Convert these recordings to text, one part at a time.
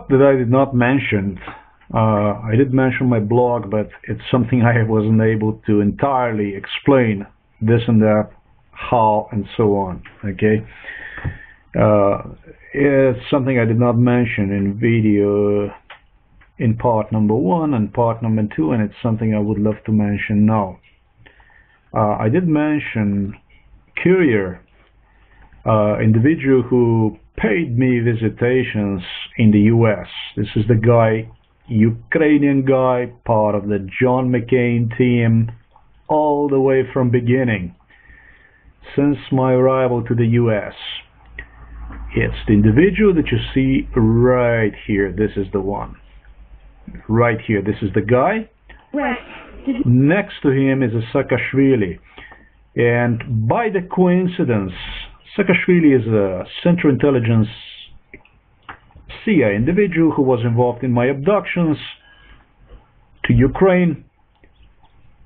book that I did not mention, I did mention my blog, but it's something I wasn't able to entirely explain, this and that, how, and so on, okay? It's something I did not mention in video in part number 1 and part number 2, and it's something I would love to mention now. I did mention courier, individual who paid me visitations in the US. This is the guy, Ukrainian guy, part of the John McCain team, all the way from beginning, since my arrival to the US. It's the individual that you see right here. This is the one. Right here. This is the guy. Next to him is a Saakashvili. And by the coincidence, Saakashvili is a Central Intelligence CIA individual who was involved in my abductions to Ukraine.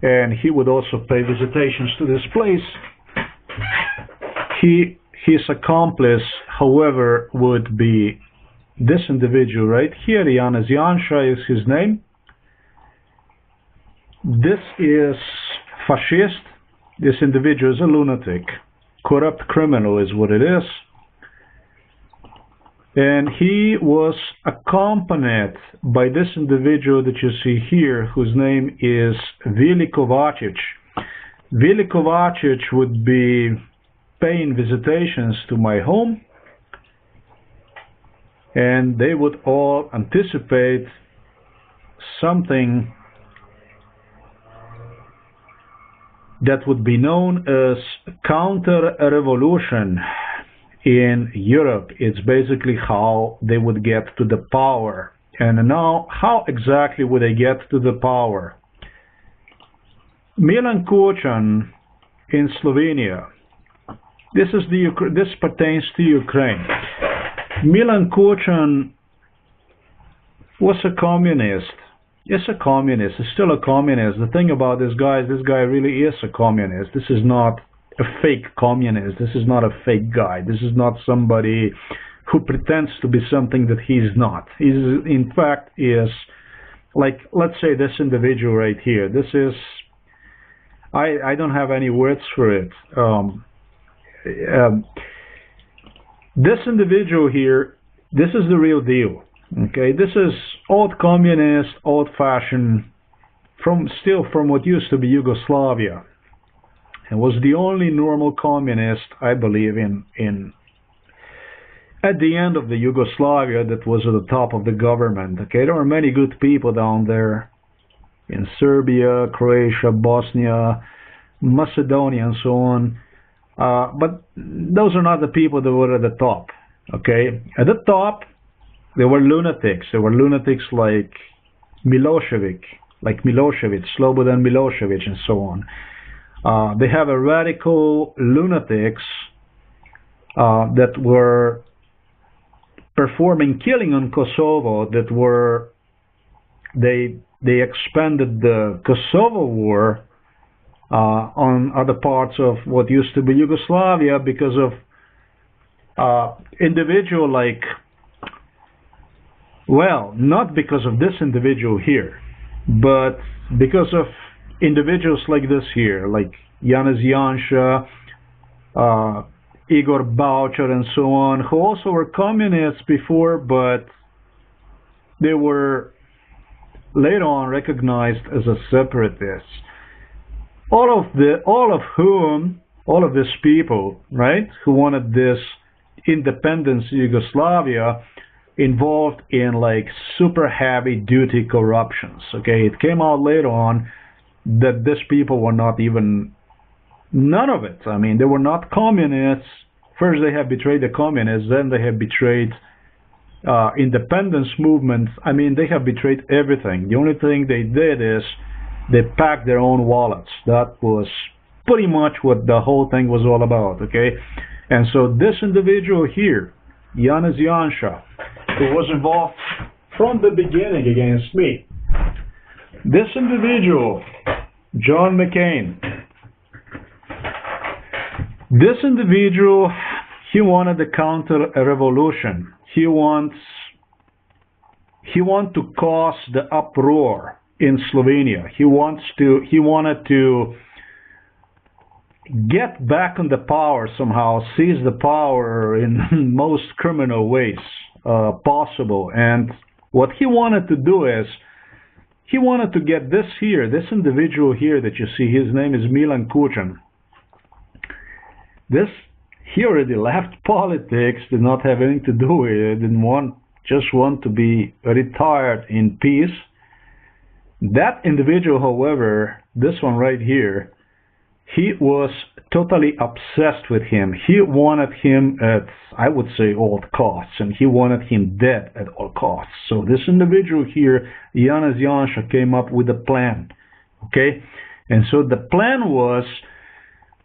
And he would also pay visitations to this place. His accomplice, however, would be this individual right here. Yanis Yansha is his name. This is fascist. This individual is a lunatic. Corrupt criminal is what it is. And he was accompanied by this individual that you see here, whose name is Vili Kovacic. Vili Kovacic would be paying visitations to my home, and they would all anticipate something that would be known as counter-revolution in Europe. It's basically how they would get to the power. And now, how exactly would they get to the power? Milan Kucan in Slovenia. This pertains to Ukraine. Milan Kucan was a communist. Is a communist. Is still a communist. The thing about this guy really is a communist. This is not a fake communist. This is not a fake guy. This is not somebody who pretends to be something that he's not. He's, in fact, is like, let's say this individual right here. This is, I don't have any words for it. This individual here, this is the real deal. Okay, this is old communist, old-fashioned, still from what used to be Yugoslavia, and was the only normal communist, I believe, at the end of the Yugoslavia that was at the top of the government. Okay, there are many good people down there in Serbia, Croatia, Bosnia, Macedonia, and so on. But those are not the people that were at the top. Okay, at the top, there were lunatics. There were lunatics like Milosevic, Slobodan Milosevic, and so on. They have a radical lunatics that were performing killing on Kosovo. That were they expanded the Kosovo war on other parts of what used to be Yugoslavia because of individual like. Well, not because of this individual here, but because of individuals like this here, like Yanis Yansha, Igor Baucher, and so on, who also were communists before, but they were later on recognized as a separatists. All of these people, right, who wanted this independence Yugoslavia, involved in like super heavy duty corruptions. Okay, it came out later on that these people were not even, none of it. I mean, they were not communists. First they have betrayed the communists, then they have betrayed independence movements. I mean, they have betrayed everything. The only thing they did is they packed their own wallets. That was pretty much what the whole thing was all about. Okay, and so this individual here, Yanis Yansha, who was involved from the beginning against me. This individual, John McCain, this individual, he wanted a counter-revolution. He wants he wanted to cause the uproar in Slovenia. He wanted to get back on the power somehow, seize the power in most criminal ways possible. And what he wanted to do is, he wanted to get this individual here that you see, his name is Milan Kučan. He already left politics, did not have anything to do with it, just want to be retired in peace. That individual, however, this one right here, he was totally obsessed with him. He wanted him at, I would say, all costs, and he wanted him dead at all costs. So this individual here, Janez Janša, came up with a plan, okay? And so the plan was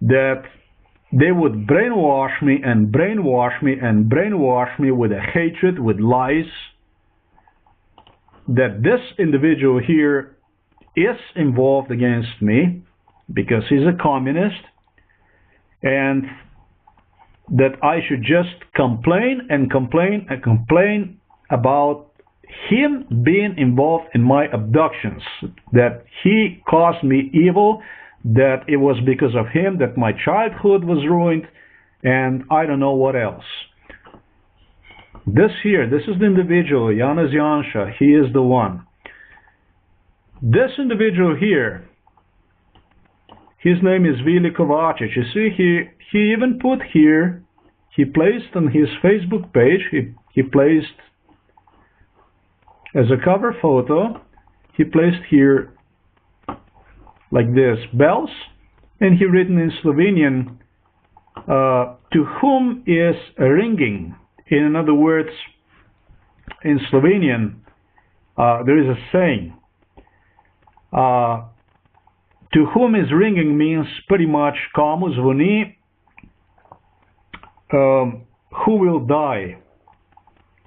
that they would brainwash me and brainwash me and brainwash me with a hatred, with lies, that this individual here is involved against me because he's a communist, and that I should just complain and complain and complain about him being involved in my abductions, that he caused me evil, that it was because of him that my childhood was ruined, and I don't know what else. This is the individual, Janez Janša, he is the one. This individual here, his name is Vili Kovačić. You see, he even put here, he placed on his Facebook page, he placed as a cover photo, he placed here like this, bells, and he written in Slovenian, to whom is ringing. In other words, in Slovenian, there is a saying, to whom is ringing means pretty much komu zvoni, who will die,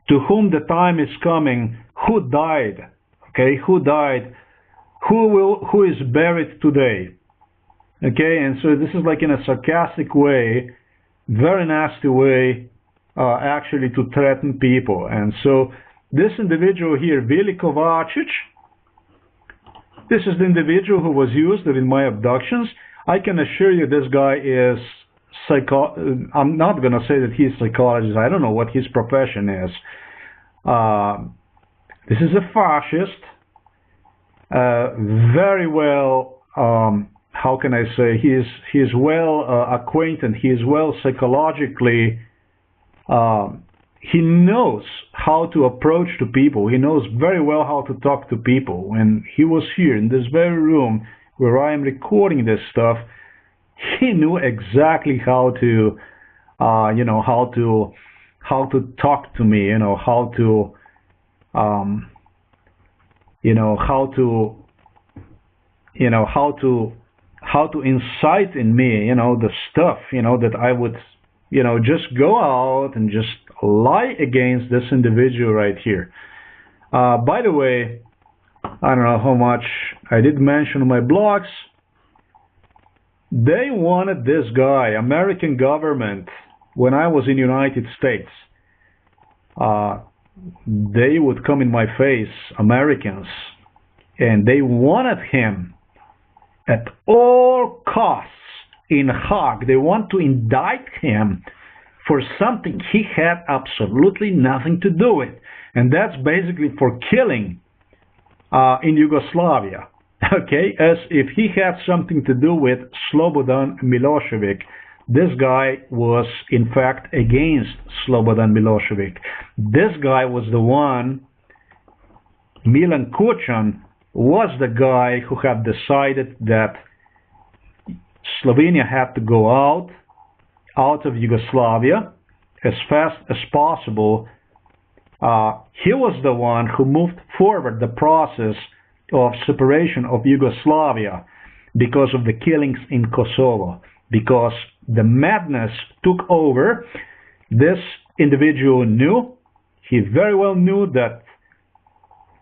to whom the time is coming, who died, okay, who died, who is buried today, okay. And so this is like in a sarcastic way, very nasty way, actually to threaten people. And so this individual here, Vili Kovačić, this is the individual who was used in my abductions. I can assure you this guy is I'm not going to say that he's a psychologist. I don't know what his profession is. This is a fascist. Very well, how can I say, he's well acquainted, he is well psychologically, he knows how to approach to people, he knows very well how to talk to people. When he was here in this very room where I am recording this stuff, he knew exactly how to, how to talk to me, how to, how to incite in me, the stuff, that I would, just go out and just lie against this individual right here. By the way, I don't know how much I did mention in my blogs, they wanted this guy, American government, when I was in United States, they would come in my face, Americans, and they wanted him at all costs in Hague. They want to indict him for something he had absolutely nothing to do with, and that's basically for killing in Yugoslavia. Okay, as if he had something to do with Slobodan Milošević. This guy was in fact against Slobodan Milošević. This guy was the one, Milan Kučan was the guy who had decided that Slovenia had to go out of Yugoslavia as fast as possible. He was the one who moved forward the process of separation of Yugoslavia because of the killings in Kosovo, because the madness took over. This individual knew, he very well knew that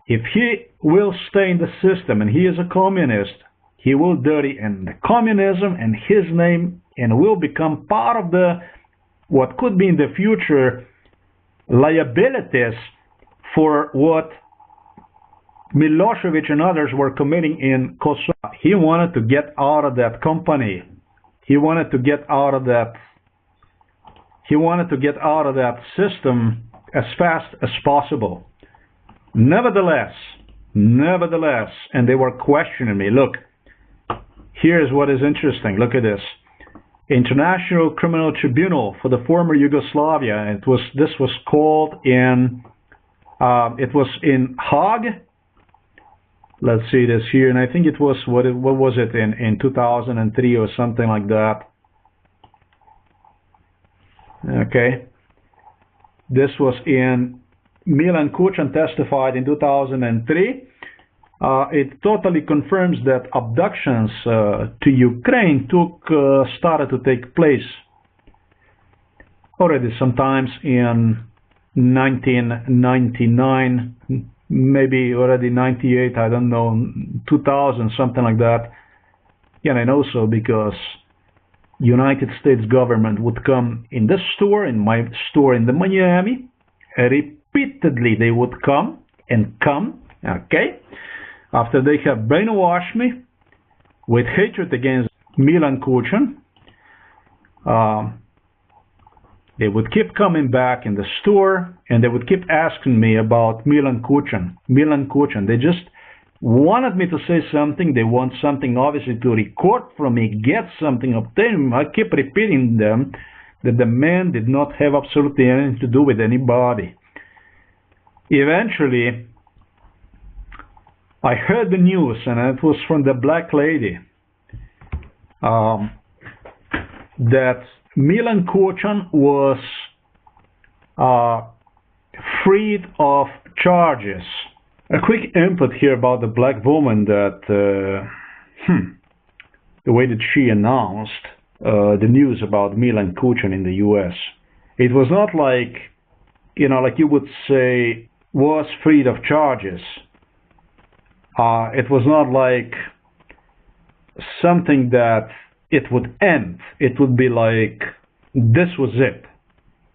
if he will stay in the system and he is a communist, he will dirty and the communism and his name and will become part of the what could be in the future liabilities for what Milosevic and others were committing in Kosovo. He wanted to get out of that company. He wanted to get out of that. He wanted to get out of that system as fast as possible. Nevertheless, and they were questioning me. Look, here's what is interesting. Look at this. International Criminal Tribunal for the former Yugoslavia. This was called in. It was in Hague. Let's see this here, and I think it was what was it in 2003 or something like that. Okay, this was in Milan Kucan testified in 2003. It totally confirms that abductions to Ukraine started to take place already sometimes in 1999, maybe already 98, I don't know, 2000, something like that. Yeah, and also because United States government would come in this store, in my store in the Miami, repeatedly they would come, okay, after they have brainwashed me with hatred against Milan Kucan. They would keep coming back in the store and they would keep asking me about Milan Kucan. They just wanted me to say something. They want something obviously to record from me, get something, obtain. I keep repeating them that the man did not have absolutely anything to do with anybody. Eventually, I heard the news, and it was from the black lady, that Milan Kucan was freed of charges. A quick input here about the black woman that the way that she announced the news about Milan Kucan in the US. It was not like, like you would say, was freed of charges. It was not like something that it would end. It would be like, this was it.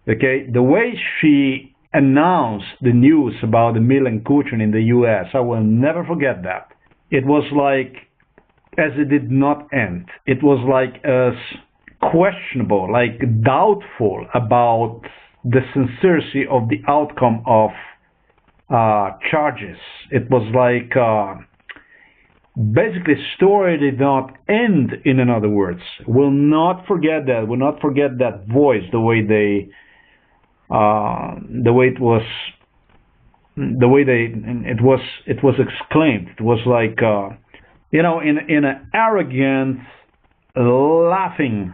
Okay, the way she announced the news about the Milan Kucan in the US, I will never forget that. It was like, as it did not end. It was like as questionable, like doubtful about the sincerity of the outcome of charges. It was like basically story did not end, in other words. We'll not forget that. We'll not forget that voice, the way they it was exclaimed. It was like in an arrogant, laughing,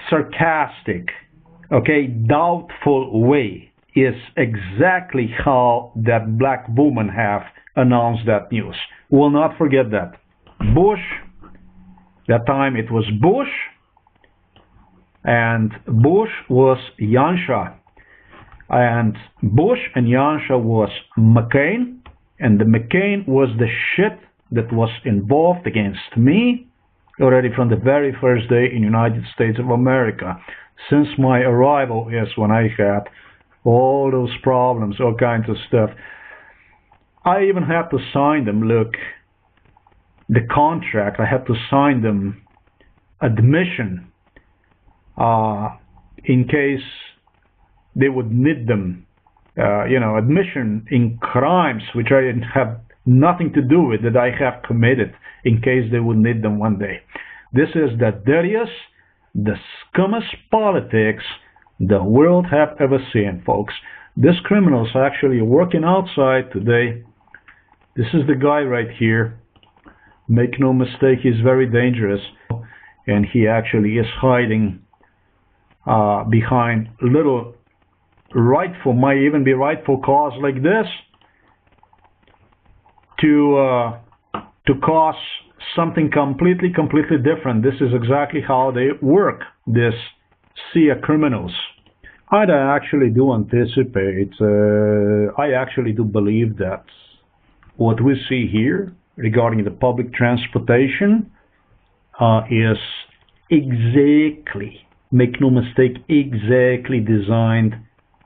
sarcastic, okay, doubtful way is exactly how that black woman have announced that news. We'll not forget that. Bush, that time it was Bush, and Bush was Yansha, and Bush and Yansha was McCain, and the McCain was the shit that was involved against me already from the very first day in United States of America. Since my arrival is when I had all those problems, all kinds of stuff. I even had to sign them, look, the contract, I had to sign them admission in case they would need them, admission in crimes which I didn't have nothing to do with, that I have committed, in case they would need them one day. This is the dirtiest, the scummest politics the world have ever seen, folks. These criminals are actually working outside today. This is the guy right here. Make no mistake, he's very dangerous, and he actually is hiding behind little rightful, might even be rightful cause like this, to cause something completely different. This is exactly how they work, this CIA criminals. I actually do anticipate, I actually do believe that what we see here regarding the public transportation is exactly, make no mistake, exactly designed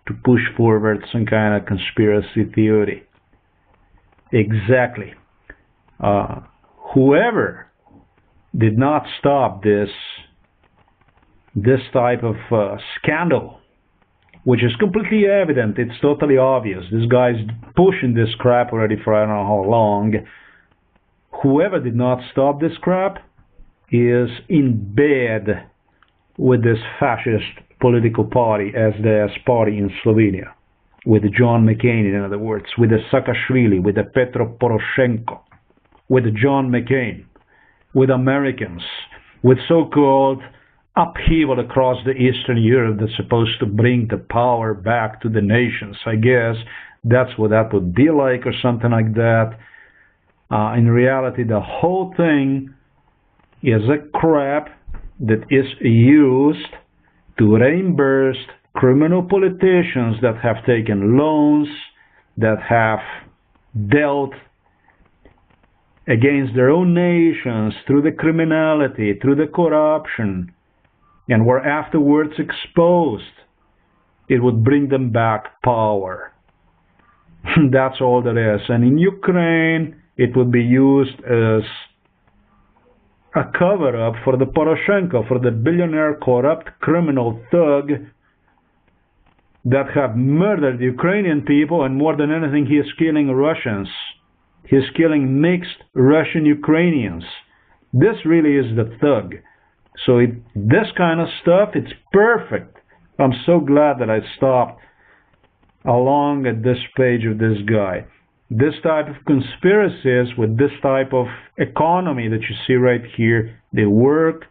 to push forward some kind of conspiracy theory. Exactly. Whoever did not stop this type of scandal, which is completely evident, it's totally obvious. This guy's pushing this crap already for I don't know how long. Whoever did not stop this crap is in bed with this fascist political party, SDS party in Slovenia, with John McCain, in other words, with the Saakashvili, with the Petro Poroshenko, with John McCain, with Americans, with so-called upheaval across the Eastern Europe that's supposed to bring the power back to the nations. I guess that's what that would be like, or something like that. In reality, the whole thing is a crap that is used to reimburse criminal politicians that have taken loans, that have dealt against their own nations through the criminality, through the corruption, and were afterwards exposed. It would bring them back power. That's all there is. And in Ukraine, it would be used as a cover-up for the Poroshenko, for the billionaire, corrupt, criminal thug that have murdered Ukrainian people, and more than anything, he is killing Russians. He is killing mixed Russian-Ukrainians. This really is the thug. So this kind of stuff, it's perfect. I'm so glad that I stopped along at this page of this guy. This type of conspiracies with this type of economy that you see right here, they work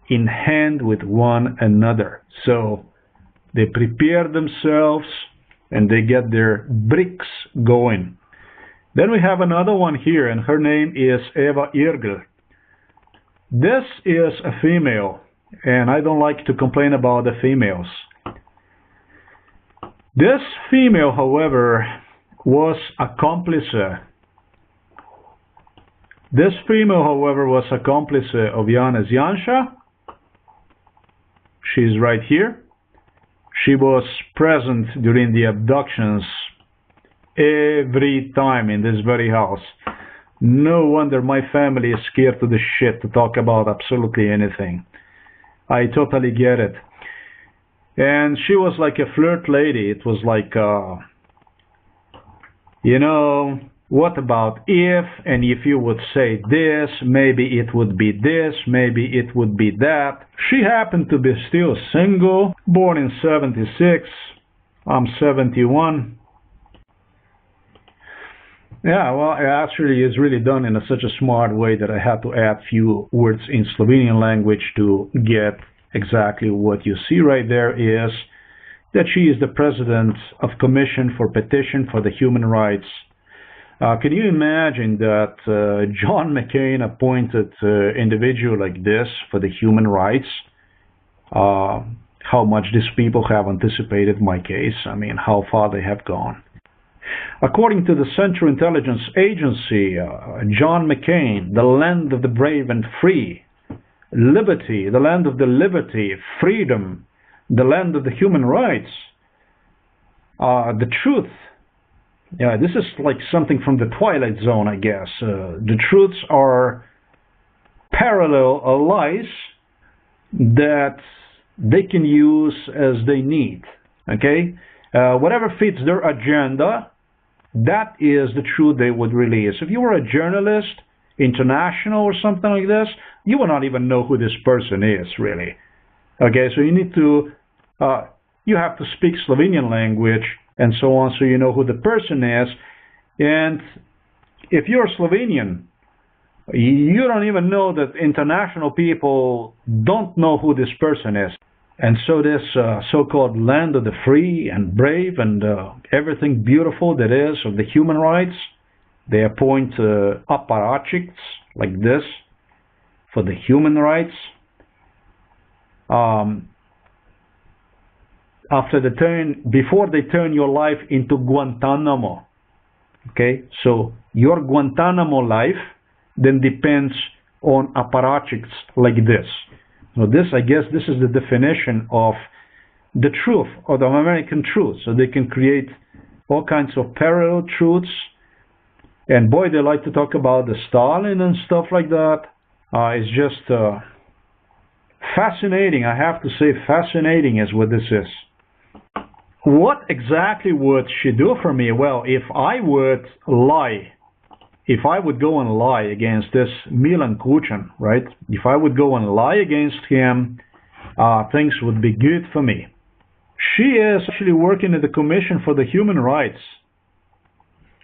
in hand with one another. So they prepare themselves and they get their bricks going. Then we have another one here, and her name is Eva Irgl. This is a female, and I don't like to complain about the females. This female, however, was accomplice. This female, however, was accomplice of Yanis Yansha. She's right here. She was present during the abductions every time in this very house. No wonder my family is scared to the shit to talk about absolutely anything. I totally get it. And she was like a flirt lady. It was like, you know, what about if, and if you would say this, maybe it would be this, maybe it would be that. She happened to be still single, born in 76. I'm 71. Yeah, well, actually it's really done in such a smart way that I had to add few words in Slovenian language to get exactly what you see right there is that she is the president of Commission for Petition for the Human Rights. Can you imagine that John McCain appointed individual like this for the human rights? How much these people have anticipated my case. I mean, how far they have gone. According to the Central Intelligence Agency, John McCain, the land of the brave and free, liberty, the land of the liberty, freedom, the land of the human rights, the truth. Yeah, this is like something from the Twilight Zone, I guess. The truths are parallel lies that they can use as they need. Okay? Whatever fits their agenda, that is the truth they would release. If you were a journalist, international or something like this, you will not even know who this person is, really. Okay, so you need to, you have to speak Slovenian language and so on, so you know who the person is. And if you're Slovenian, you don't even know that international people don't know who this person is. And so this so-called land of the free and brave and everything beautiful that is of the human rights, they appoint apparatchicks like this for the human rights. Before they turn your life into Guantanamo. Okay, so your Guantanamo life then depends on apparatchicks like this. So this, I guess, this is the definition of the truth, or the American truth, so they can create all kinds of parallel truths. And boy, they like to talk about the Stalin and stuff like that. It's just fascinating. I have to say, fascinating is what this is. What exactly would she do for me? Well, if I would lie, if I would go and lie against this Milan Kuchan, right? If I would go and lie against him, things would be good for me. She is actually working at the Commission for the Human Rights.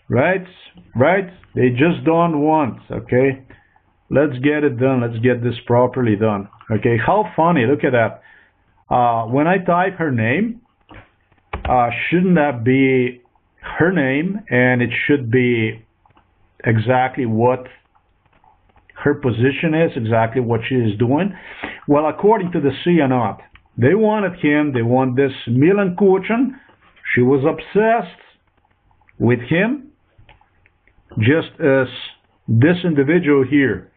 Right? They just don't want, okay? Let's get it done. Let's get this properly done. Okay, how funny. Look at that. When I type her name, shouldn't that be her name? And it should be exactly what her position is, exactly what she is doing. Well, according to the CNN, they wanted him. They want this Milan Kuchan. She was obsessed with him, just as this individual here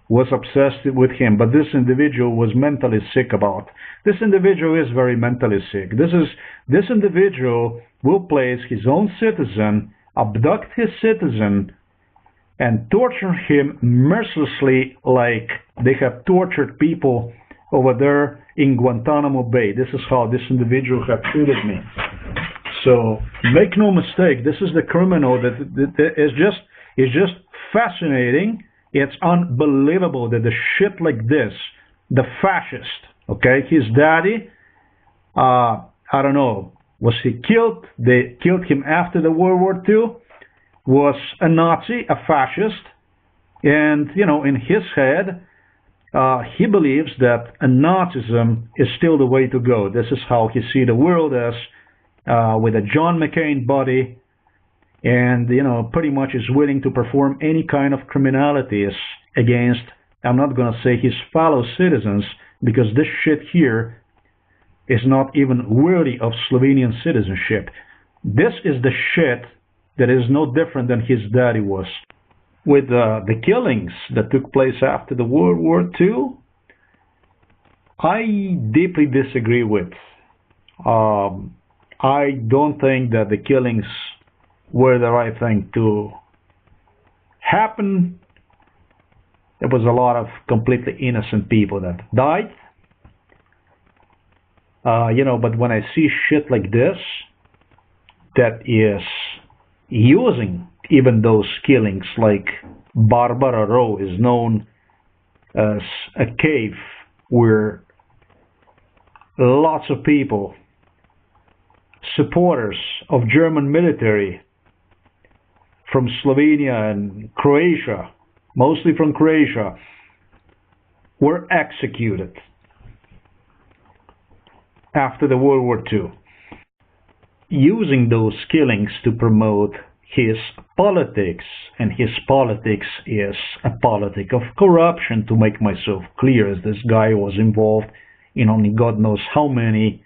was obsessed with him, but this individual was mentally sick about. This individual is very mentally sick. This individual will place his own citizen, abduct his citizen, and torture him mercilessly like they have tortured people over there in Guantanamo Bay. This is how this individual have treated me. So make no mistake, this is the criminal that is just fascinating. It's unbelievable that the shit like this, the fascist, okay, his daddy, I don't know, was he killed? They killed him after the World War II, was a Nazi, a fascist, and, you know, in his head, he believes that Nazism is still the way to go. This is how he sees the world, as with a John McCain body, and, you know, pretty much is willing to perform any kind of criminalities against, I'm not going to say his fellow citizens, because this shit here is not even worthy of Slovenian citizenship. This is the shit that is no different than his daddy was. With the killings that took place after the World War II, I deeply disagree with. I don't think that the killings were the right thing to happen. There was a lot of completely innocent people that died. You know, but when I see shit like this, that is using even those killings, like Barbara Row is known as a cave where lots of people, supporters of German military from Slovenia and Croatia, mostly from Croatia, were executed after the World War II, using those killings to promote his politics. And his politics is a politic of corruption, to make myself clear, as this guy was involved in only God knows how many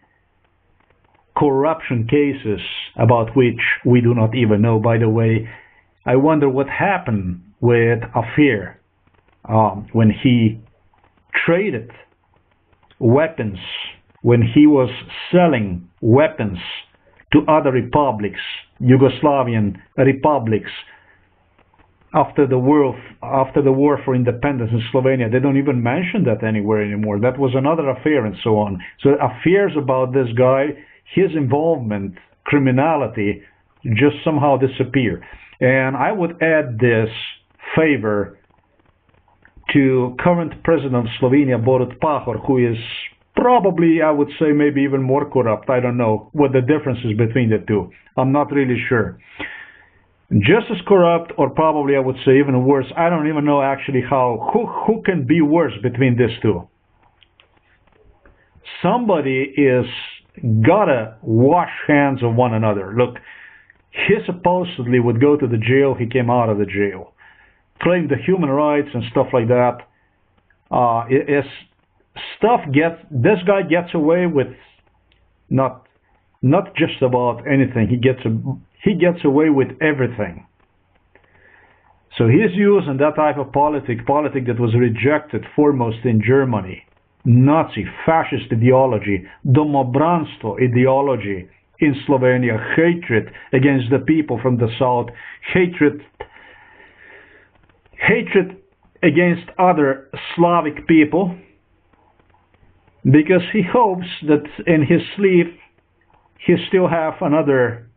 corruption cases about which we do not even know. By the way, I wonder what happened with Affair when he traded weapons, when he was selling weapons to other republics, Yugoslavian republics, after the war for independence in Slovenia. They don't even mention that anywhere anymore. That was another affair, and so on. So affairs about this guy, his involvement, criminality, just somehow disappear. And I would add this favor to current president of Slovenia, Borut Pahor, who is probably, I would say, maybe even more corrupt. I don't know what the difference is between the two. I'm not really sure. Just as corrupt, or probably I would say even worse. I don't even know actually who can be worse between these two. Somebody is gotta wash hands of one another. Look, he supposedly would go to the jail. He came out of the jail, claimed the human rights and stuff like that. This guy gets away with not just about anything. He gets away with everything. So he's using that type of politic that was rejected foremost in Germany, Nazi, fascist ideology, domobranstvo ideology in Slovenia, hatred against the people from the south, hatred against other Slavic people, because he hopes that in his sleeve he still have another,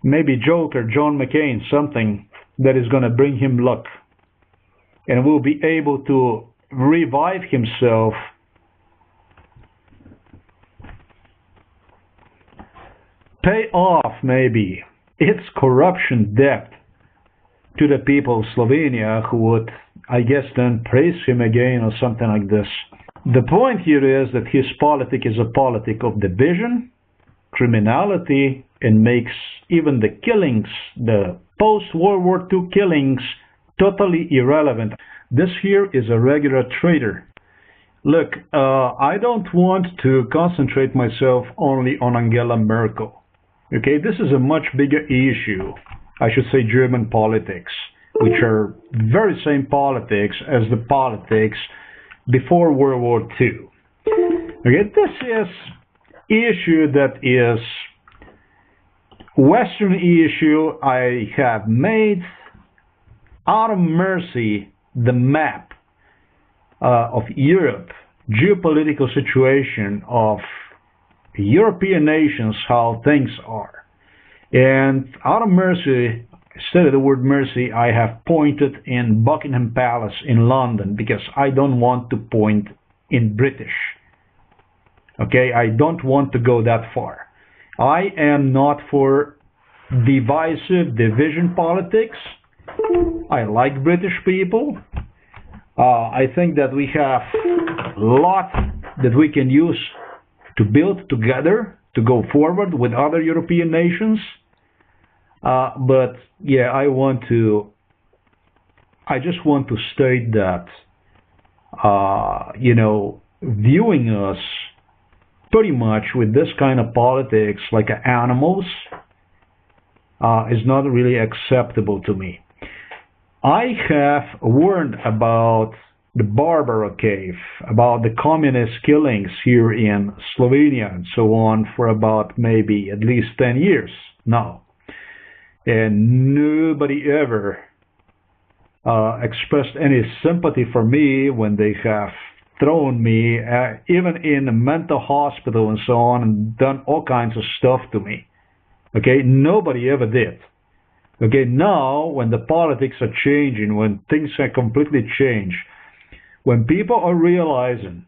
maybe Joker, John McCain, something that is going to bring him luck and will be able to revive himself. Pay off maybe its corruption debt to the people of Slovenia, who would, I guess, then praise him again or something like this. The point here is that his politic is a politic of division, criminality, and makes even the killings, the post-World War II killings, totally irrelevant. This here is a regular traitor. Look, I don't want to concentrate myself only on Angela Merkel. Okay, this is a much bigger issue. I should say German politics, which are very same politics as the politics before World War II. Okay, this is issue that is Western issue. I have made out of mercy the map of Europe, geopolitical situation of European nations, how things are. And out of mercy, instead of the word mercy, I have pointed in Buckingham Palace in London, because I don't want to point in British. Okay, I don't want to go that far. I am not for divisive division politics. I like British people. I think that we have a lot that we can use to build together, to go forward with other European nations. But yeah, I just want to state that, viewing us pretty much with this kind of politics like animals is not really acceptable to me. I have warned about the Barbara Cave, about the communist killings here in Slovenia and so on for about maybe at least 10 years now. And nobody ever expressed any sympathy for me when they have thrown me, even in a mental hospital and so on, and done all kinds of stuff to me. Okay, nobody ever did. Okay, now when the politics are changing, when things have completely changed, when people are realizing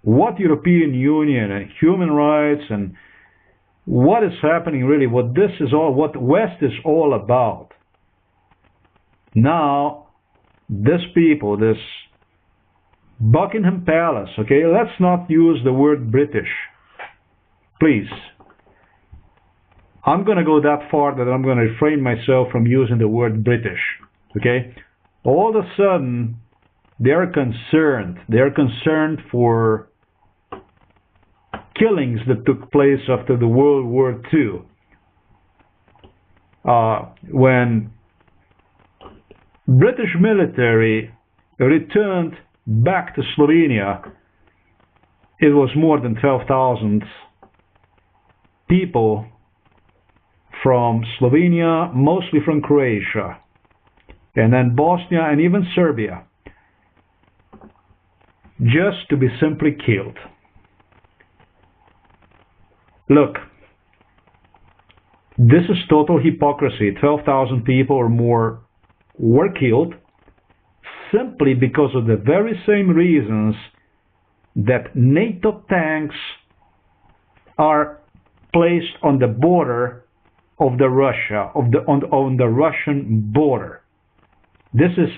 what European Union and human rights and what is happening really, what this is all, what West is all about, now this people, this Buckingham Palace, okay, let's not use the word British, please. I'm going to go that far that I'm going to refrain myself from using the word British, okay? All of a sudden, they're concerned. They're concerned for killings that took place after the World War II. When British military returned back to Slovenia, it was more than 12,000 people from Slovenia, mostly from Croatia, and then Bosnia and even Serbia, just to be simply killed. Look, this is total hypocrisy. 12,000 people or more were killed simply because of the very same reasons that NATO tanks are placed on the border of the Russia, on the Russian border. This is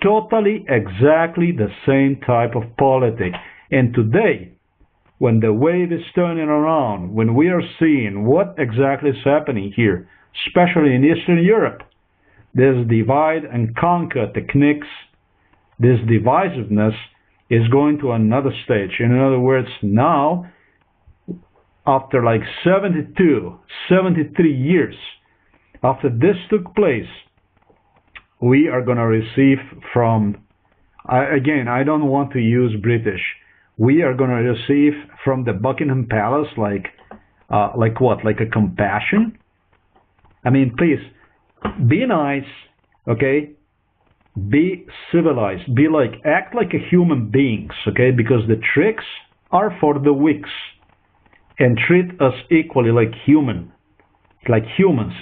totally exactly the same type of politics. And today, when the wave is turning around, when we are seeing what exactly is happening here, especially in Eastern Europe, this divide and conquer techniques, this divisiveness is going to another stage. In other words, now, after like 72, 73 years after this took place, we are going to receive from, again, I don't want to use British, we are going to receive from the Buckingham Palace like what? Like a compassion? I mean, please, be nice, okay? Be civilized. Be act like a human beings, okay? Because the tricks are for the weaks. And treat us equally like humans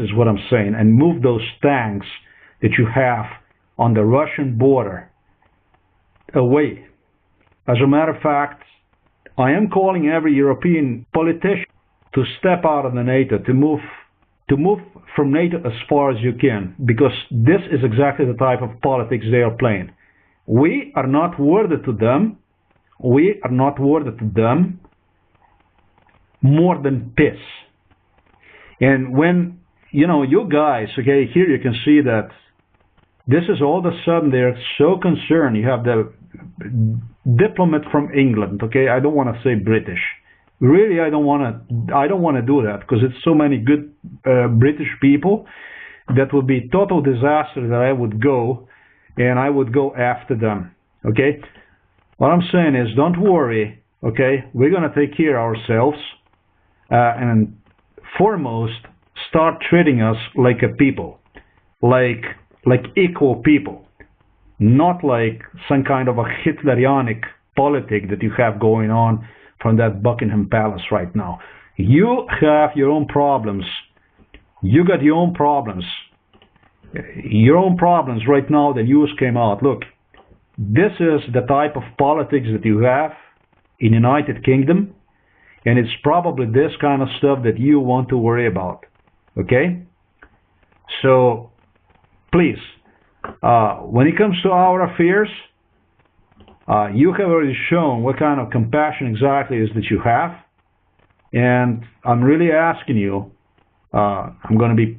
is what I'm saying. And move those tanks that you have on the Russian border away. As a matter of fact, I am calling every European politician to step out of the NATO, to move from NATO as far as you can, because this is exactly the type of politics they are playing. We are not worthy to them. We are not worthy to them more than piss. And when, you guys, okay, here you can see that this is all of a sudden they're so concerned. You have the diplomat from England, okay? I don't want to say British. Really, I don't want to do that, because it's so many good British people that would be total disaster that I would go and I would go after them, okay? What I'm saying is, don't worry, okay? We're going to take care of ourselves, and foremost, start treating us like a people, like equal people, not like some kind of a Hitlerianic politic that you have going on from that Buckingham Palace right now. You have your own problems. You got your own problems. Your own problems right now. The news came out. Look, this is the type of politics that you have in United Kingdom, and it's probably this kind of stuff that you want to worry about. Okay? So, please, when it comes to our affairs, you have already shown what kind of compassion exactly is that you have, and I'm really asking you, I'm going to be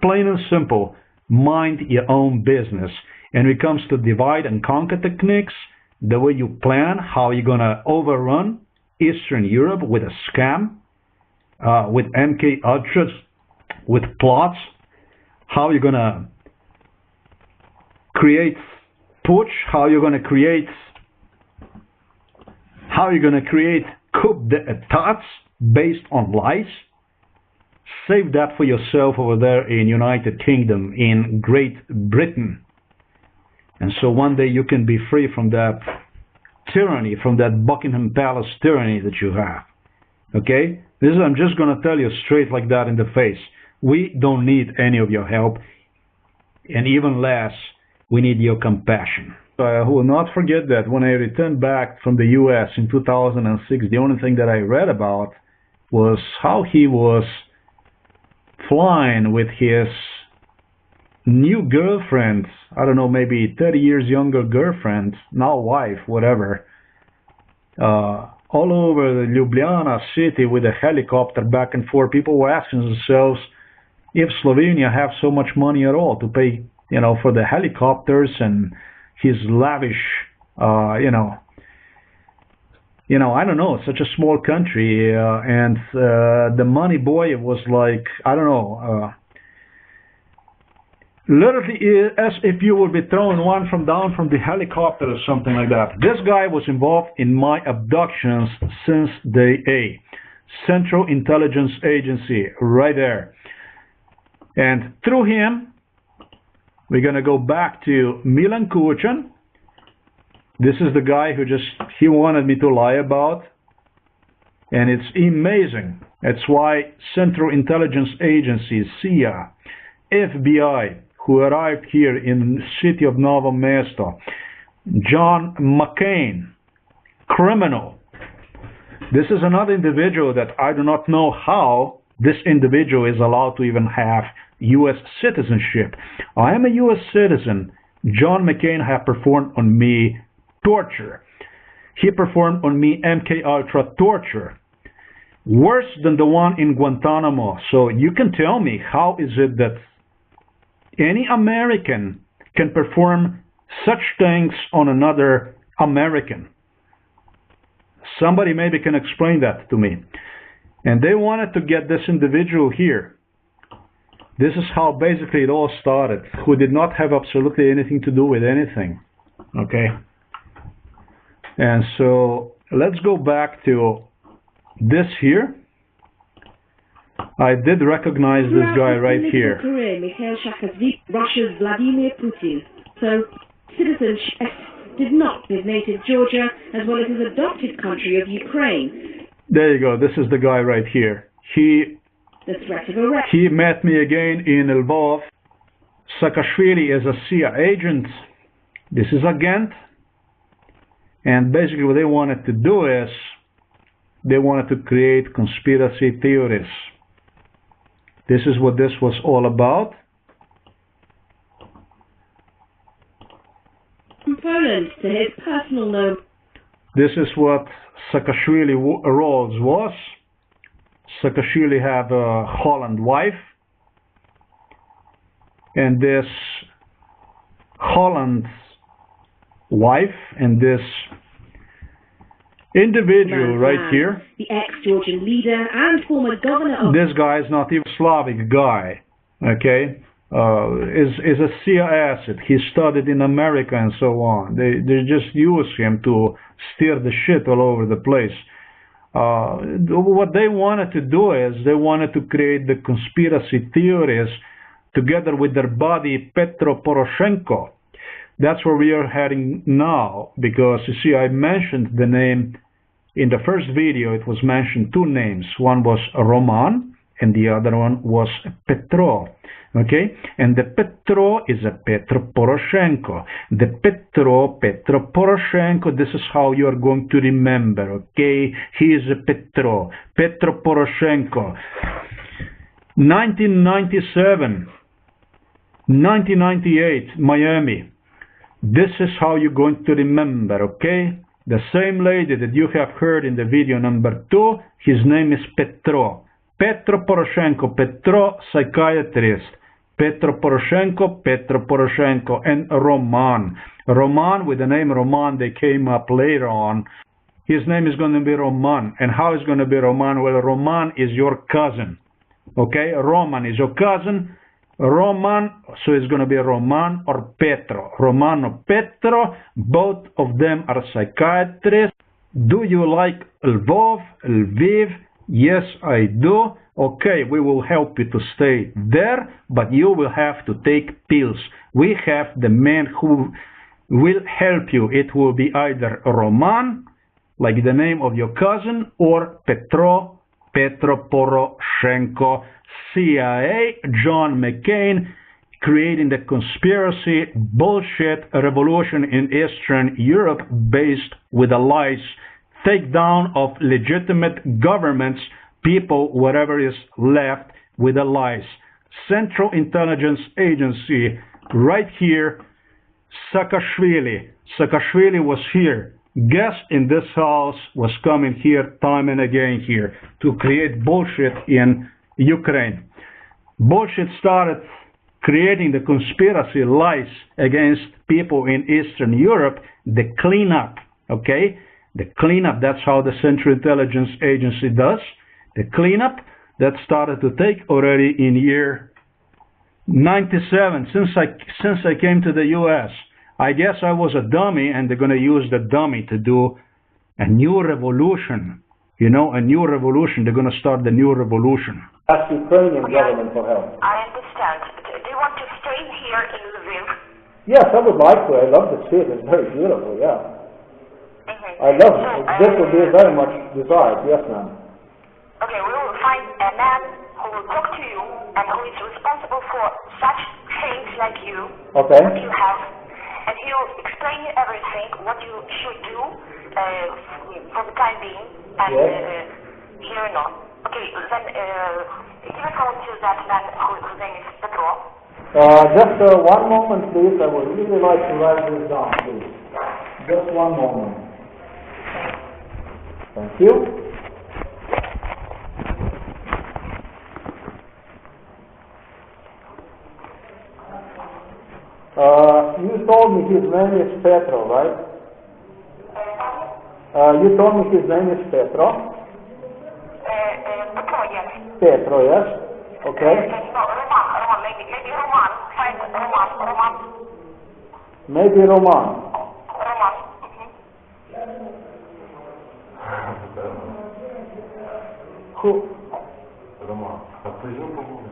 plain and simple, mind your own business. And when it comes to divide and conquer techniques, the way you plan, how you're going to overrun Eastern Europe with a scam, with MK Ultras, with plots, how you're going to create putsch, how you're going to create coup d'etats based on lies. Save that for yourself over there in United Kingdom, in Great Britain. And so one day you can be free from that tyranny, from that Buckingham Palace tyranny that you have. Okay? I'm just going to tell you straight like that in the face. We don't need any of your help, and even less, we need your compassion. I will not forget that when I returned back from the US in 2006, the only thing that I read about was how he was flying with his new girlfriend, I don't know, maybe 30 years younger girlfriend, now wife, whatever, all over the Ljubljana city with a helicopter back and forth. People were asking themselves if Slovenia have so much money at all to pay, for the helicopters and his lavish, I don't know, such a small country, and the money boy was like, I don't know, literally as if you would be throwing one down from the helicopter or something like that. This guy was involved in my abductions since day A. Central Intelligence Agency, right there. And through him, we're going to go back to Milan Kuchan. This is the guy who he wanted me to lie about. And it's amazing. That's why Central Intelligence Agencies, CIA, FBI, who arrived here in the city of Novo Mesto, John McCain, criminal. This is another individual that I do not know how this individual is allowed to even have U.S. citizenship. I am a U.S. citizen. John McCain has performed on me torture. He performed on me MK Ultra torture, worse than the one in Guantanamo. So you can tell me, how is it that any American can perform such things on another American? Somebody maybe can explain that to me. And they wanted to get this individual here. This is how basically it all started, who did not have absolutely anything to do with anything. Okay? And so let's go back to this here. I did recognize this guy right here. Career, Mikhail Saakashvili, Russia's Vladimir Putin. So, citizenship did not with native Georgia as well as his adopted country of Ukraine. There you go. This is the guy right here. He met me again in Lvov. Saakashvili is a CIA agent. This is a Ghent. And basically what they wanted to do is they wanted to create conspiracy theories. This is what this was all about. From Poland to his personal note. This is what Saakashvili roles was. Saakashvili had a Holland wife. And this Holland wife and this individual right here, the ex-Georgian leader and former governor of... This guy is not even Slavic guy, okay? Is a CIA asset. He studied in America and so on. They just use him to steer the shit all over the place. What they wanted to do is they wanted to create the conspiracy theories together with their buddy Petro Poroshenko. That's where we are heading now, because you see, I mentioned the name in the first video. It was mentioned two names. One was Roman and the other one was Petro. Okay, and the Petro is a Petro Poroshenko. The Petro Poroshenko, this is how you are going to remember, okay? He is a Petro Poroshenko. 1997, 1998, Miami. This is how you're going to remember, okay? The same lady that you have heard in the video number 2, his name is Petro Poroshenko, Petro psychiatrist. Petro Poroshenko, and Roman with the name Roman, they came up later on. His name is going to be Roman. And how is going to be Roman? Well, Roman is your cousin. Okay, Roman is your cousin. Roman, so it's going to be Roman or Petro. Roman or Petro, both of them are psychiatrists. Do you like Lvov, Lviv? Yes, I do. Okay, we will help you to stay there, but you will have to take pills. We have the man who will help you. It will be either Roman, like the name of your cousin, or Petro Poroshenko, CIA, John McCain, creating the conspiracy bullshit revolution in Eastern Europe based with the lies, take down of legitimate governments, people, whatever is left with the lies. Central Intelligence Agency, right here, Saakashvili. Saakashvili was here. Guest in this house was coming here time and again here to create bullshit in Ukraine. Bullshit started creating the conspiracy lies against people in Eastern Europe, the cleanup, okay? The cleanup, that's how the Central Intelligence Agency does. The cleanup that started to take already in year 97, since I came to the US. I guess I was a dummy, and they're going to use the dummy to do a new revolution. You know, a new revolution. They're going to start the new revolution. Ask the Ukrainian government for help. I understand. Do you want to stay here in Lviv? Yes, I would like to. I love the city. It's very beautiful, yeah. I love it. This would be very much desired. Yes, ma'am. Okay, we will find a man who will talk to you and who is responsible for such things like you, okay, what you have, and he will explain you everything, what you should do for the time being, and yes, here and on. Okay, then give a phone to that man whose name is Petro. Just one moment, please. I would really like to write this down, please. Just one moment. Thank you. You told me his name is Petro, right? You told me his name is Petro? Petro, yes. Petro, yes. Okay. No, Roman, maybe Roman. Find Roman. Maybe Roman. Roman. Ку. Рома, а прижим по-моему.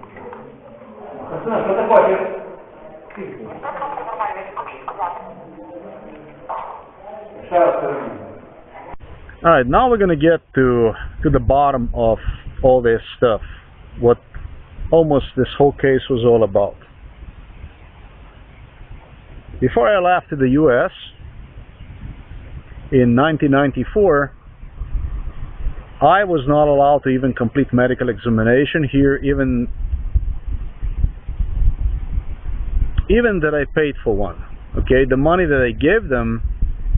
Пацаны, что такое? Alright, now we're gonna get to the bottom of all this stuff. What almost this whole case was all about. Before I left to the US in 1994, I was not allowed to even complete medical examination here, even that I paid for one. Okay, the money that I gave them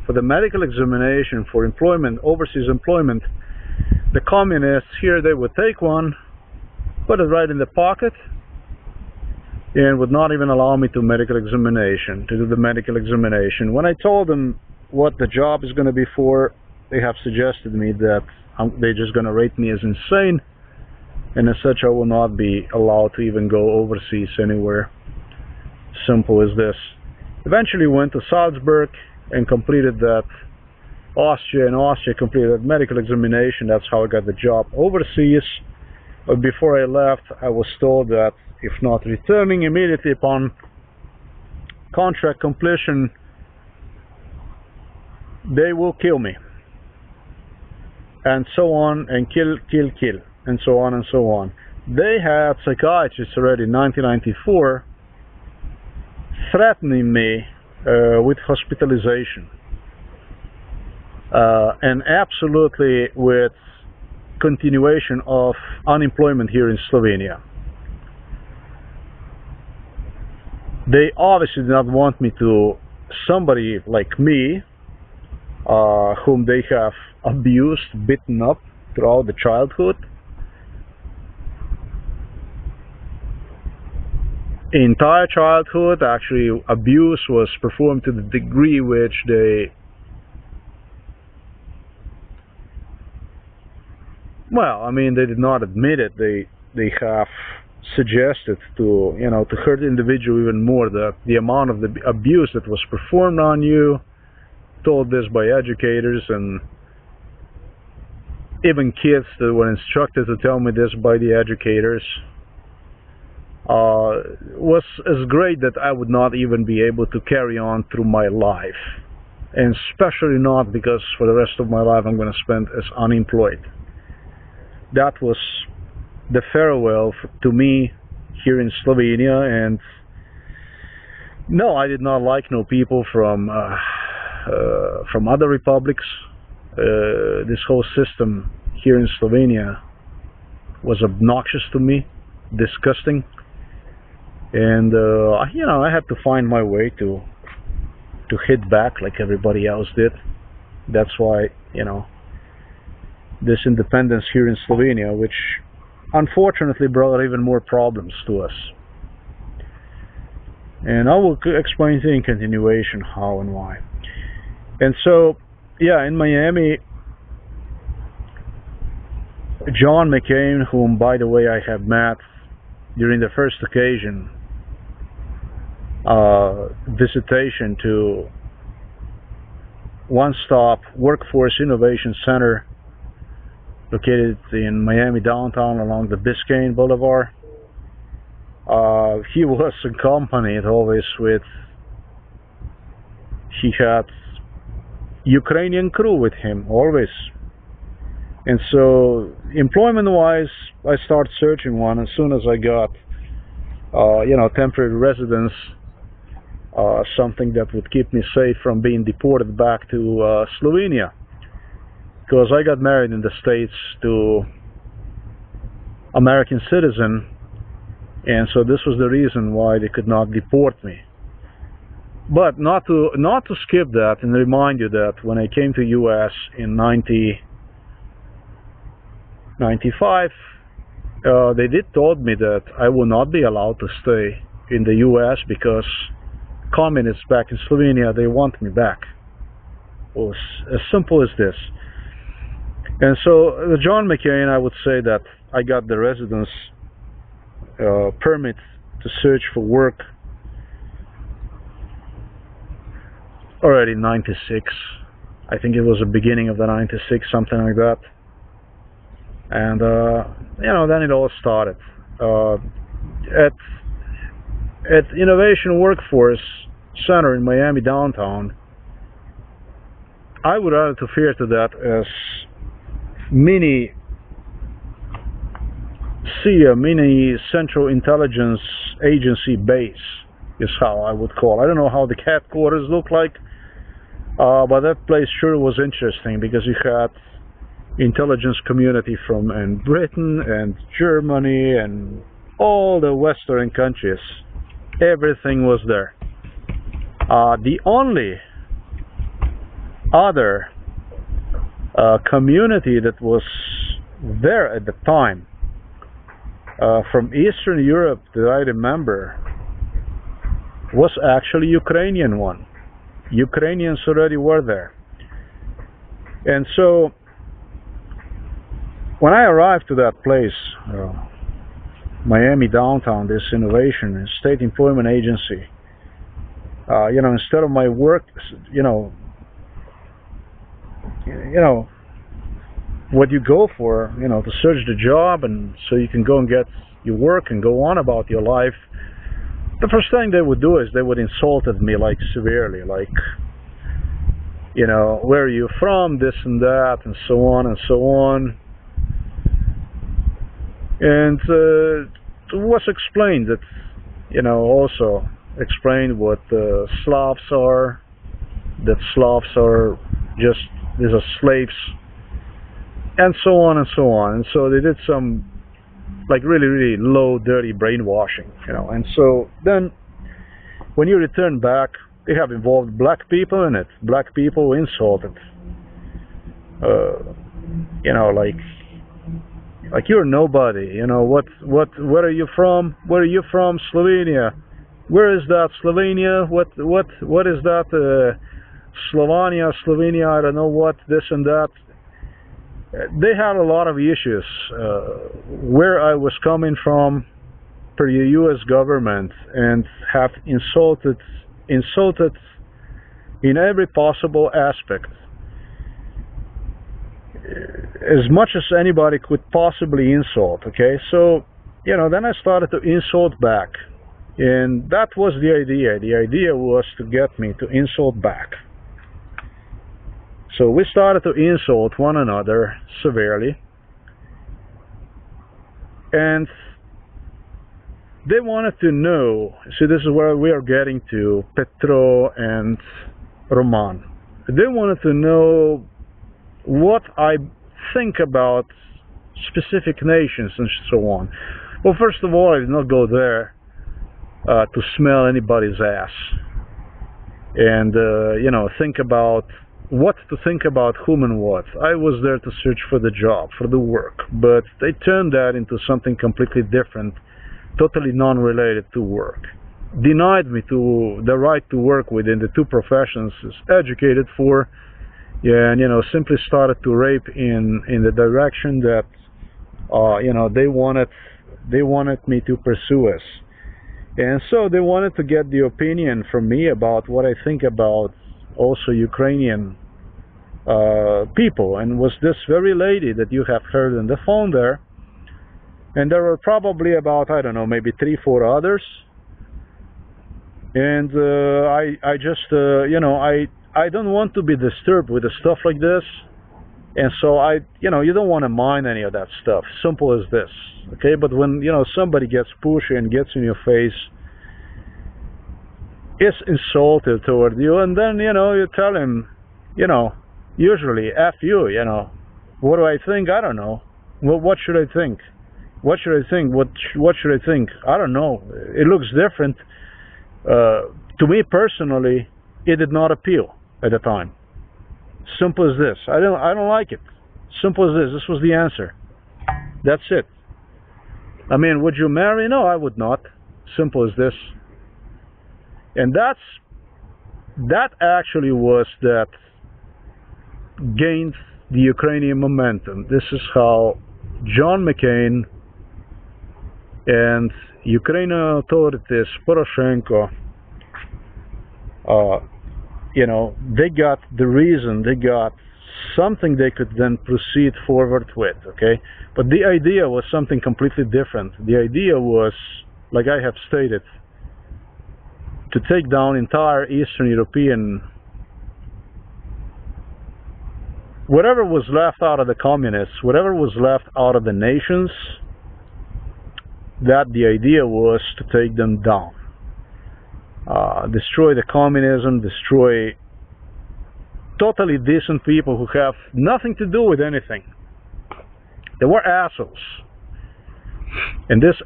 for the medical examination for employment, overseas employment, the communists here, they would take one, put it right in the pocket, and would not even allow me to do the medical examination. When I told them what the job is going to be for, they have suggested me that they're just going to rate me as insane, and as such I will not be allowed to even go overseas anywhere. Simple as this. Eventually went to Salzburg and completed that. Austria completed that medical examination. That's how I got the job overseas. But before I left, I was told that if not returning immediately upon contract completion, they will kill me. And so on, and kill, and so on and so on. They had psychiatrists already in 1994 threatening me with hospitalization, and absolutely with continuation of unemployment here in Slovenia. They obviously did not want me to, somebody like me, whom they have abused, beaten up throughout the childhood, entire childhood. Actually, abuse was performed to the degree which they, well, I mean, they did not admit it. They have suggested to, you know, to hurt the individual even more. The amount of the abuse that was performed on you, told this by educators and even kids that were instructed to tell me this by the educators, was as great that I would not even be able to carry on through my life, and especially not because for the rest of my life I'm going to spend as unemployed. That was the farewell to me here in Slovenia. And no, I did not like no people from other republics. This whole system here in Slovenia was obnoxious to me, disgusting. And you know, I had to find my way to hit back like everybody else did. That's why, you know, this independence here in Slovenia, which unfortunately brought even more problems to us. And I will explain to you in continuation how and why. And so, yeah, in Miami, John McCain, whom by the way I have met during the first occasion, visitation to One Stop Workforce Innovation Center located in Miami downtown along the Biscayne Boulevard. He was accompanied always with, he had Ukrainian crew with him always. And so employment wise, I started searching one as soon as I got you know, temporary residence, something that would keep me safe from being deported back to Slovenia, because I got married in the States to American citizen, and so this was the reason why they could not deport me. But not to skip that and remind you that when I came to US in 1995, they did told me that I will not be allowed to stay in the US because communists back in Slovenia, they want me back. It was as simple as this. And so John McCain, I would say that I got the residence permit to search for work already in 96. I think it was the beginning of the 96, something like that. And then it all started. At Innovation Workforce Center in Miami downtown, I would rather to refer to that as mini CIA, mini Central Intelligence Agency base is how I would call it. I don't know how the headquarters look like, but that place sure was interesting because you had intelligence community from Britain and Germany and all the Western countries. Everything was there. The only other community that was there at the time from Eastern Europe that I remember was actually Ukrainian one. Ukrainians already were there. And so when I arrived to that place, Miami downtown, this Innovation State Employment Agency, instead of my work, what you go for, to search the job and so you can go and get your work and go on about your life, the first thing they would do is they would insult me like severely, like, where are you from, this and that, and so on and so on. And it was explained that, also explained what Slavs are, that Slavs are just, these are slaves, and so on and so on. And so they did some, like, really, really low, dirty brainwashing, And so then, when you return back, they have involved black people in it. Black people insulted. Like you're nobody, where are you from? Where are you from? Slovenia. Where is that? Slovenia? What is that? Slovenia, I don't know what, this and that. They had a lot of issues. Where I was coming from per the U.S. government, and have insulted in every possible aspect. As much as anybody could possibly insult, okay? So, then I started to insult back. And that was the idea. The idea was to get me to insult back. So we started to insult one another severely. And they wanted to know, see, this is where we are getting to, Petro and Roman. They wanted to know what I think about specific nations and so on. Well, first of all, I did not go there to smell anybody's ass and think about what to think about whom and what. I was there to search for the job, for the work, but they turned that into something completely different, totally non-related to work. Denied me the right to work within the two professions is educated for, and simply started to rape in the direction that they wanted me to pursue us. And so they wanted to get the opinion from me about what I think about also Ukrainian people. And was this very lady that you have heard on the phone there, and there were probably about, I don't know, maybe 3-4 others. And I just I don't want to be disturbed with the stuff like this, and so you don't want to mind any of that stuff. Simple as this, okay? But when somebody gets pushy and gets in your face, is insulted toward you, and then you tell him, usually F you, what do I think? I don't know. Well, what should I think? What should I think? What should I think? I don't know. It looks different. To me personally, it did not appeal at the time. Simple as this. I don't like it. Simple as this. This was the answer. That's it. I mean, would you marry? No, I would not. Simple as this. And that actually was that gained the Ukrainian momentum. This is how John McCain and Ukrainian authorities, Poroshenko, they got the reason, they got something they could then proceed forward with, okay? But the idea was something completely different. The idea was, like I have stated, to take down entire Eastern European, whatever was left out of the communists, whatever was left out of the nations, that the idea was to take them down. Destroy the communism, destroy totally decent people who have nothing to do with anything. They were assholes. And this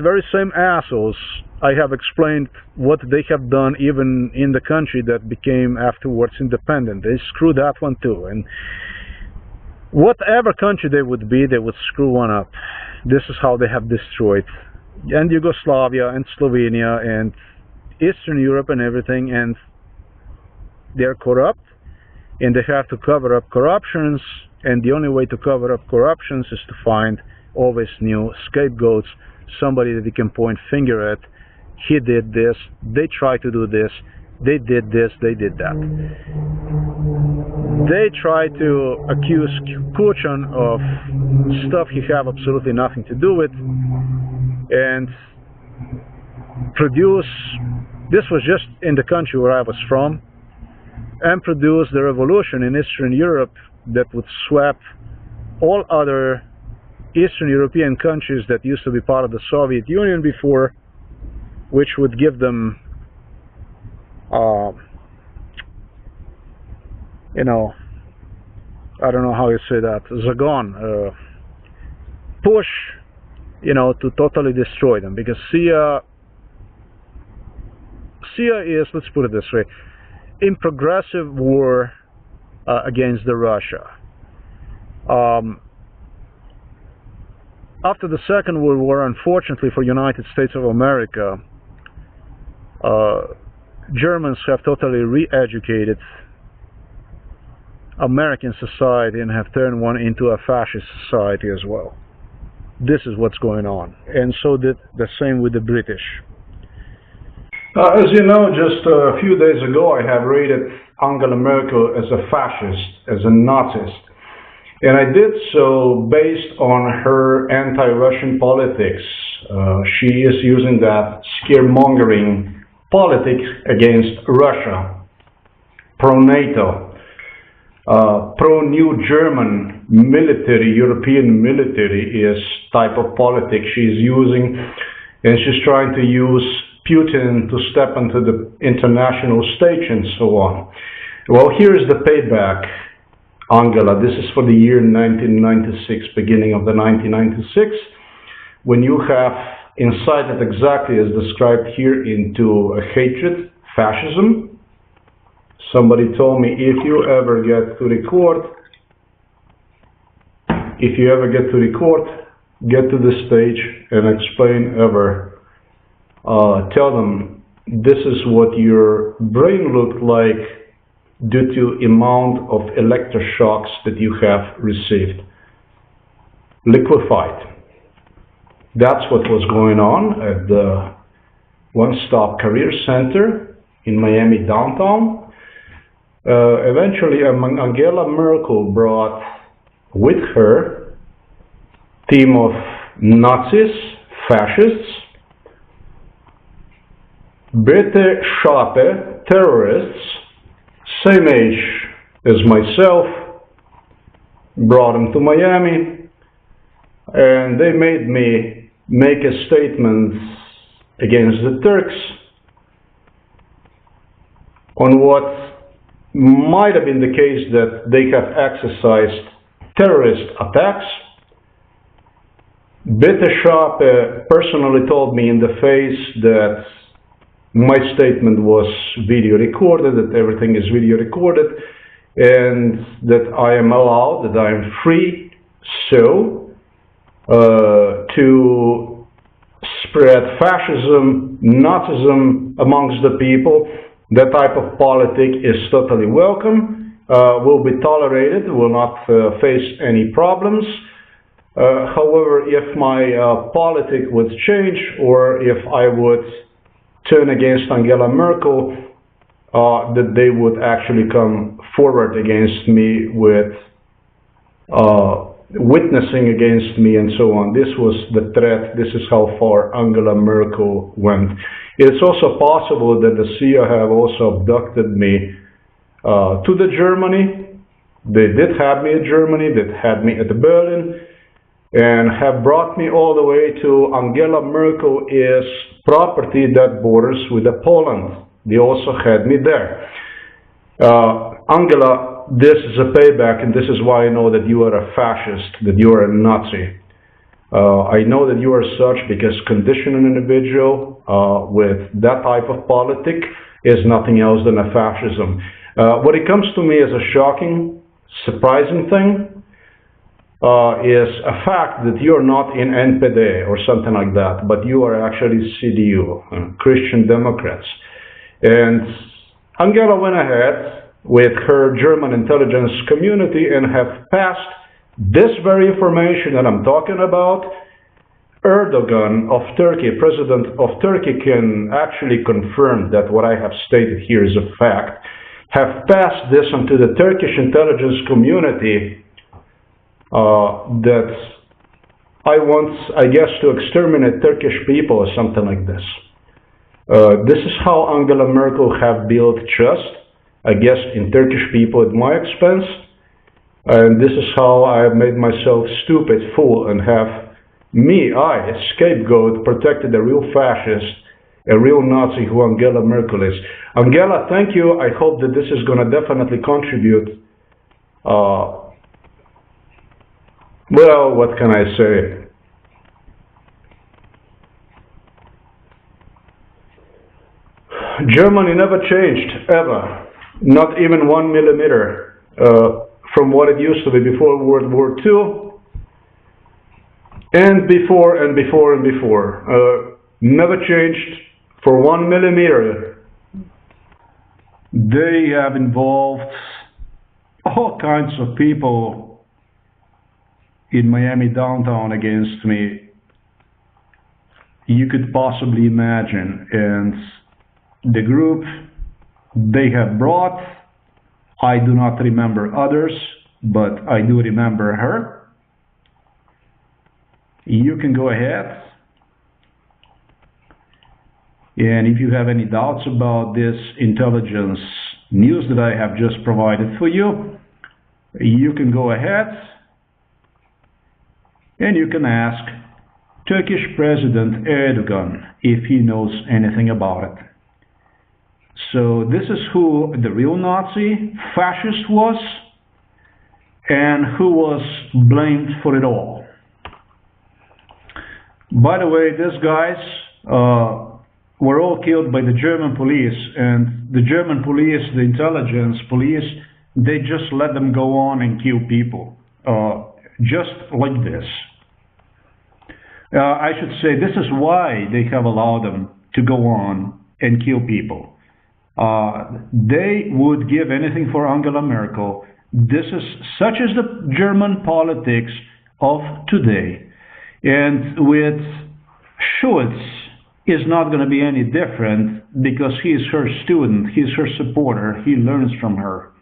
very same assholes, I have explained what they have done even in the country that became afterwards independent. They screwed that one too. And whatever country they would be, they would screw one up. This is how they have destroyed. And Yugoslavia and Slovenia and Eastern Europe and everything. And they're corrupt. And they have to cover up corruptions. And the only way to cover up corruptions is to find always new scapegoats, somebody that you can point finger at. He did this, they tried to do this, they did this, they did that. They tried to accuse Kuchan of stuff he had absolutely nothing to do with, and produce, this was just in the country where I was from, and produce the revolution in Eastern Europe that would swap all other Eastern European countries that used to be part of the Soviet Union before, which would give them, you know, I don't know how you say that, zagon, push, you know, to totally destroy them. Because SIA is, let's put it this way, in progressive war against the Russia. After the Second World War, unfortunately for United States of America, Germans have totally re-educated American society and have turned one into a fascist society as well. This is what's going on. And so did the same with the British. As you know, just a few days ago I have rated Angela Merkel as a fascist, as a Nazist. And I did so based on her anti-Russian politics. She is using that scaremongering politics against Russia, pro-NATO, pro-new German military, European military is type of politics she's using, and she's trying to use Putin to step into the international stage and so on. Well, here's the payback. Angela, this is for the year 1996, beginning of the 1996, when you have incited exactly as described here into a hatred, fascism. Somebody told me, if you ever get to record, get to the stage and explain ever. Tell them this is what your brain looked like due to amount of electroshocks that you have received. Liquefied. That's what was going on at the One-Stop Career Center in Miami downtown. Eventually, Angela Merkel brought with her team of Nazis, fascists, Brite Schape, terrorists, same age as myself, brought them to Miami, and they made me make a statement against the Turks on what might have been the case that they have exercised terrorist attacks. Brite Schape personally told me in the face that my statement was video recorded, that everything is video recorded, and that I am allowed, that I am free so to spread fascism, Nazism amongst the people. That type of politic is totally welcome, will be tolerated, will not face any problems. However, if my politic would change, or if I would turn against Angela Merkel, that they would actually come forward against me with witnessing against me and so on. This was the threat. This is how far Angela Merkel went. It's also possible that the CIA have also abducted me to the Germany. They did have me in Germany, they had me at Berlin, and have brought me all the way to Angela Merkel's property that borders with Poland. They also had me there. Angela, this is a payback, and this is why I know that you are a fascist, that you are a Nazi. I know that you are such because conditioning an individual with that type of politic is nothing else than a fascism. What it comes to me as a shocking, surprising thing is a fact that you're not in NPD or something like that, but you are actually CDU, Christian Democrats. And Angela went ahead with her German intelligence community and have passed this very information that I'm talking about. Erdogan of Turkey, President of Turkey, can actually confirm that what I have stated here is a fact, have passed this onto the Turkish intelligence community that I want, I guess, to exterminate Turkish people or something like this. This is how Angela Merkel have built trust, I guess, in Turkish people at my expense. And this is how I have made myself stupid, fool, and have me, I, a scapegoat, protected a real fascist, a real Nazi who Angela Merkel is. Angela, thank you. I hope that this is going to definitely contribute. Well, what can I say? Germany never changed, ever. Not even 1 millimeter from what it used to be before World War II. And before and before and before. Never changed for 1 millimeter. They have involved all kinds of people in Miami downtown against me you could possibly imagine. And the group they have brought, I do not remember others, but I do remember her. You can go ahead. And if you have any doubts about this intelligence news that I have just provided for you, you can go ahead and you can ask Turkish President Erdogan if he knows anything about it. So this is who the real Nazi fascist was and who was blamed for it all. By the way, these guys were all killed by the German police, and the German police, the intelligence police, they just let them go on and kill people, just like this. I should say this is why they have allowed them to go on and kill people. They would give anything for Angela Merkel. This is such as the German politics of today. And with Schultz is not going to be any different because he is her student, he is her supporter, he learns from her.